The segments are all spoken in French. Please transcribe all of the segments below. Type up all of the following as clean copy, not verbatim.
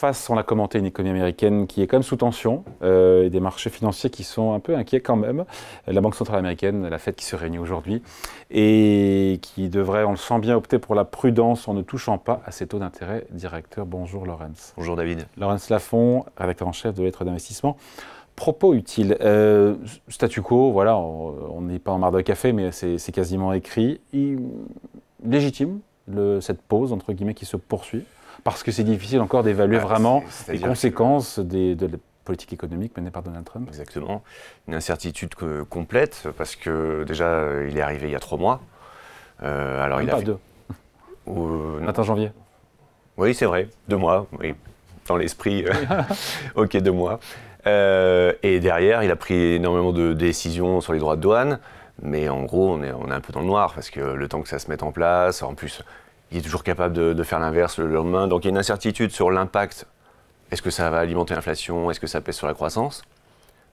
face, on l'a commenté, une économie américaine qui est quand même sous tension, et des marchés financiers qui sont un peu inquiets quand même. La Banque centrale américaine, la Fed qui se réunit aujourd'hui, et qui devrait, on le sent bien, opter pour la prudence en ne touchant pas à ses taux d'intérêt directeurs. Bonjour Laurence. Bonjour David. Laurence Lafont, rédacteur en chef de Lettres d'investissement. Propos utiles. Statu quo, voilà, on n'est pas en marre de café, mais c'est quasiment écrit. Légitime, cette pause, entre guillemets, qui se poursuit, parce que c'est difficile encore d'évaluer vraiment les conséquences de la politique économique menée par Donald Trump. Exactement. Une incertitude complète, parce que déjà, il est arrivé il y a 3 mois. Alors il a pas 2. Matin janvier. Oui, c'est vrai, 2 mois, oui. Dans l'esprit, ok, 2 mois. Et derrière, il a pris énormément de décisions sur les droits de douane, mais en gros, on est un peu dans le noir, parce que le temps que ça se mette en place, en plus, il est toujours capable de faire l'inverse le lendemain. Donc il y a une incertitude sur l'impact. Est-ce que ça va alimenter l'inflation? Est-ce que ça pèse sur la croissance?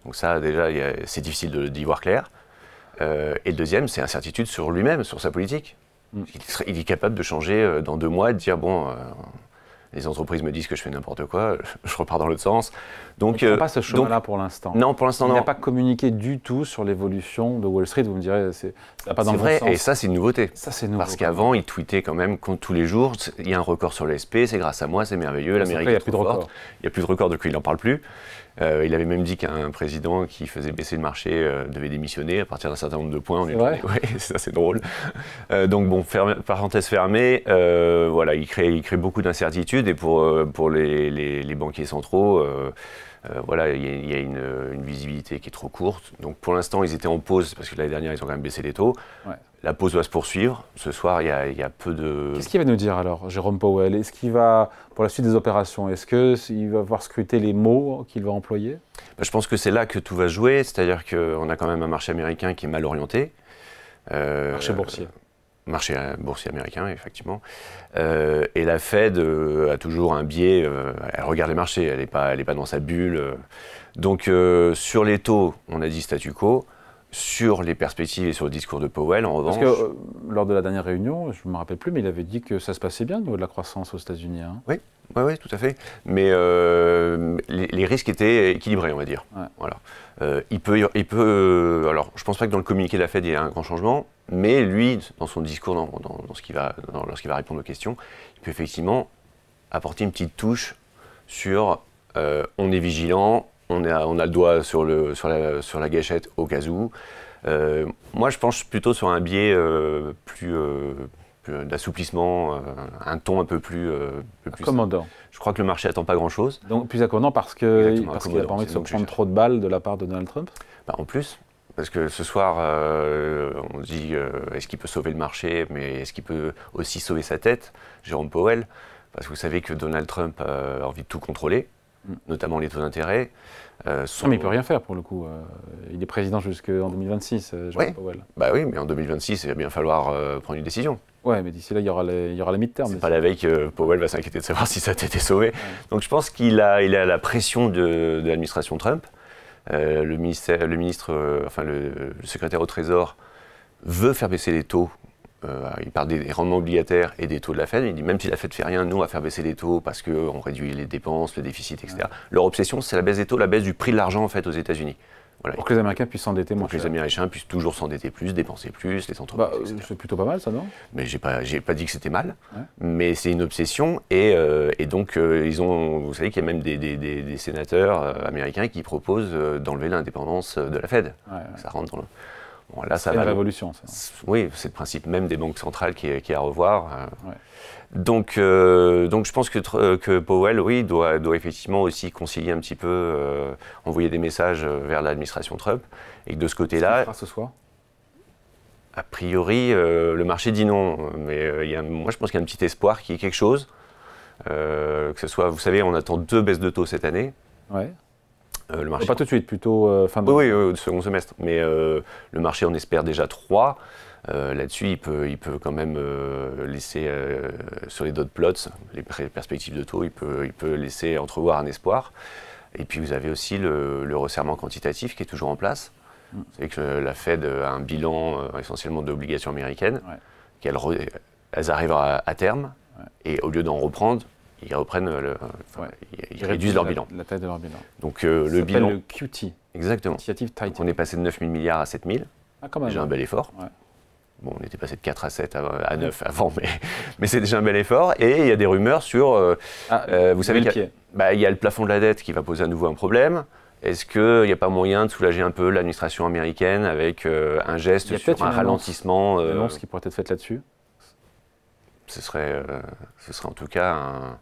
Donc ça, déjà, c'est difficile d'y voir clair. Et le deuxième, c'est incertitude sur lui-même, sur sa politique. Il est capable de changer dans 2 mois, de dire, bon... les entreprises me disent que je fais n'importe quoi, je repars dans l'autre sens. Donc, il ne prend pas ce chemin-là pour l'instant. Non, pour l'instant, non. Il n'a pas communiqué du tout sur l'évolution de Wall Street. Vous me direz, ça n'a pas dans le bon vrai, sens. Et ça, c'est une nouveauté. Ça, c'est nouveau. Parce qu'avant, il tweetait quand même tous les jours, il y a un record sur le SP, c'est grâce à moi, c'est merveilleux, l'Amérique est trop forte. Il n'y a plus de record, depuis il n'en parle plus. Il avait même dit qu'un président qui faisait baisser le marché devait démissionner à partir d'un certain nombre de points. Ouais, c'est assez drôle. Donc bon, parenthèse fermée, voilà, il crée beaucoup d'incertitudes, et pour les banquiers centraux, voilà, il y a une visibilité qui est trop courte. Donc pour l'instant, ils étaient en pause, parce que l'année dernière, ils ont quand même baissé les taux. Ouais. La pause va se poursuivre. Ce soir, il y a peu de... Qu'est-ce qu'il va nous dire alors, Jérôme Powell? Est-ce qu'il va, pour la suite des opérations, est-ce qu'il va voir scruter les mots qu'il va employer? Je pense que c'est là que tout va jouer, c'est-à-dire qu'on a quand même un marché américain qui est mal orienté. Marché boursier. Marché boursier américain, effectivement. Et la Fed a toujours un biais, elle regarde les marchés, elle n'est pas dans sa bulle. Donc sur les taux, on a dit statu quo. Sur les perspectives et sur le discours de Powell, en revanche... Parce que lors de la dernière réunion, je ne me rappelle plus, mais il avait dit que ça se passait bien au niveau de la croissance aux États-Unis. Hein. Oui, tout à fait. Mais les risques étaient équilibrés, on va dire. Ouais. Voilà. Alors, je ne pense pas que dans le communiqué de la Fed, il y ait un grand changement, mais lui, dans son discours, lorsqu'il va répondre aux questions, il peut effectivement apporter une petite touche sur on est vigilant, on a le doigt sur la gâchette au cas où. Moi, je penche plutôt sur un biais plus d'assouplissement, un ton un peu plus accommodant. Je crois que le marché n'attend pas grand-chose. Donc plus accommodant parce qu'il n'a pas envie de se prendre trop de balles de la part de Donald Trump? En plus, parce que ce soir, on dit est-ce qu'il peut sauver le marché, mais est-ce qu'il peut aussi sauver sa tête, Jérôme Powell? Parce que vous savez que Donald Trump a envie de tout contrôler, notamment les taux d'intérêt. Mais il ne peut rien faire pour le coup. Il est président jusqu'en 2026, Jérôme Powell. Bah oui, mais en 2026, il va bien falloir prendre une décision. Ouais, mais d'ici là, il y aura les mid-terms. C'est pas la veille que Powell va s'inquiéter de savoir si sa tête est sauvée. Ouais. Donc je pense qu'il a la pression de l'administration Trump. Le secrétaire au Trésor veut faire baisser les taux. Il parle des rendements obligataires et des taux de la Fed. Il dit même si la Fed ne fait rien, nous on va faire baisser les taux parce qu'on réduit les dépenses, le déficit, etc. Ouais. Leur obsession, c'est la baisse des taux, la baisse du prix de l'argent en fait aux États-Unis. Voilà. Pour que les Américains puissent s'endetter moins. Pour que les Américains puissent toujours s'endetter plus, dépenser plus, les entreprises. C'est plutôt pas mal ça, non? Mais j'ai pas dit que c'était mal, mais c'est une obsession et donc vous savez qu'il y a même des sénateurs américains qui proposent d'enlever l'indépendance de la Fed. Ça rentre dans le... Bon, là, c'est une révolution, ça. Oui, c'est le principe même des banques centrales qui est à revoir. Donc je pense que Powell, oui, doit effectivement aussi concilier un petit peu, envoyer des messages vers l'administration Trump, et que de ce côté-là... Qu'est-ce qu'il fera ce soir? A priori, le marché dit non, mais moi je pense qu'il y a un petit espoir qu'il y ait quelque chose, que ce soit, vous savez, on attend 2 baisses de taux cette année. Ouais. Le marché... Pas tout de suite, plutôt fin de... Oui, second semestre. Mais le marché en espère déjà 3. Là-dessus, il peut quand même laisser, sur les dot plots, les perspectives de taux, il peut laisser entrevoir un espoir. Et puis vous avez aussi le resserrement quantitatif qui est toujours en place. Vous savez que la Fed a un bilan essentiellement d'obligations américaines, qu'elles arrivent à terme, et au lieu d'en reprendre, ils reprennent, Ouais. ils réduisent leur bilan. La taille de leur bilan. Donc Ça le s'appelle bilan, le QT, exactement. Quantitative Donc, Tightening. on est passé de 9 000 milliards à 7 000, Ah, quand même. déjà un bel effort. Ouais. Bon, on était passé de 4 à 7 à 9 avant, mais c'est déjà un bel effort. Et il y a des rumeurs sur, vous savez, il y a le plafond de la dette qui va poser à nouveau un problème. Est-ce qu'il n'y a pas moyen de soulager un peu l'administration américaine avec un geste sur un ralentissement Une annonce qui pourrait être faite là-dessus. Ce serait en tout cas un...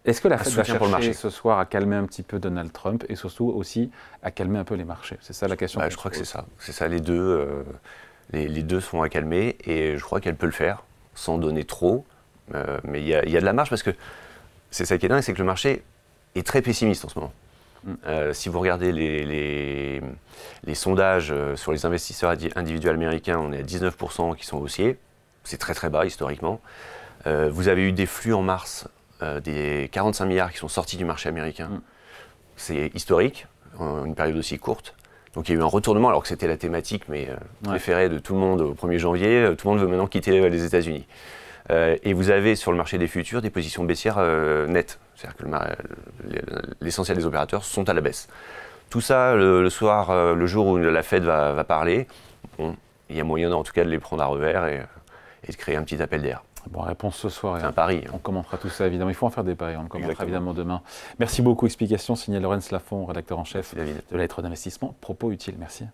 Est-ce que la Fed va soutien pour le chercher marché. ce soir à calmer un petit peu Donald Trump et surtout aussi à calmer un peu les marchés? C'est ça la question. je crois que c'est ça. C'est ça, les deux. Les deux sont à calmer et je crois qu'elle peut le faire sans donner trop. Mais il y a de la marge parce que c'est ça qui est dingue, c'est que le marché est très pessimiste en ce moment. Si vous regardez les sondages sur les investisseurs individuels américains, on est à 19% qui sont haussiers. C'est très très bas historiquement. Vous avez eu des flux en mars, des 45 milliards qui sont sortis du marché américain. C'est historique, en une période aussi courte. Donc il y a eu un retournement, alors que c'était la thématique préférée de tout le monde au 1er janvier. Tout le monde veut maintenant quitter les États-Unis. Et vous avez sur le marché des futurs des positions baissières nettes. C'est-à-dire que l'essentiel des opérateurs sont à la baisse. Tout ça, le soir, le jour où la Fed va parler, il y a moyen en tout cas de les prendre à revers et de créer un petit appel d'air. Bon, réponse ce soir. C'est un pari. On commentera tout ça évidemment. Il faut en faire des paris. On le commentera Exactement. évidemment demain. Merci beaucoup. Explication signé Laurence Lafont, rédacteur en chef Merci, David. de la lettre d'investissement. Propos utiles. Merci.